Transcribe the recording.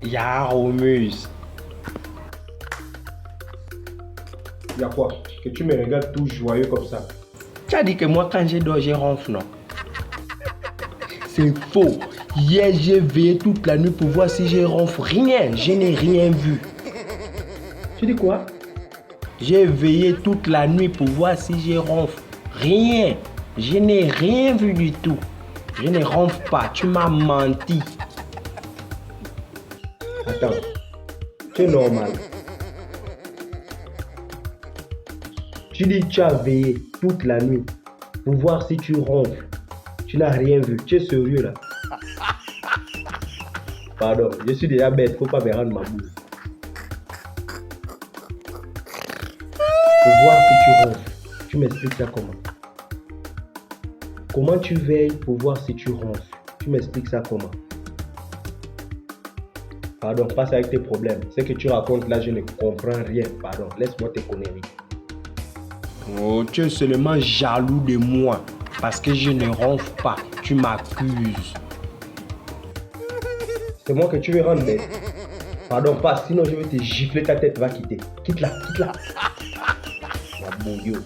Ya Romus. Y'a quoi? Que tu me regardes tout joyeux comme ça. Tu as dit que moi quand j'ai dors, j'ai ronfle, non? C'est faux. Hier, j'ai veillé toute la nuit pour voir si j'ai ronfle. Rien, je n'ai rien vu. Tu dis quoi? J'ai veillé toute la nuit pour voir si j'ai ronfle. Rien. Je n'ai rien vu du tout. Je ne ronfle pas. Tu m'as menti. Attends. C'est normal. Tu dis que tu as veillé toute la nuit pour voir si tu ronfles. Tu n'as rien vu. Tu es sérieux là? Pardon, je suis déjà bête. Faut pas me rendre ma boule. Pour voir si tu ronfles. Tu m'expliques ça comment? Comment tu veilles pour voir si tu ronfles? Tu m'expliques ça comment? Pardon, passe avec tes problèmes. Ce que tu racontes là, je ne comprends rien. Pardon, laisse-moi tes conneries. Oh, tu es seulement jaloux de moi parce que je ne ronfle pas. Tu m'accuses. C'est moi que tu veux rendre bête. Pardon, passe, sinon je vais te gifler ta tête, va quitter. Quitte-la, quitte-la. La bouillot.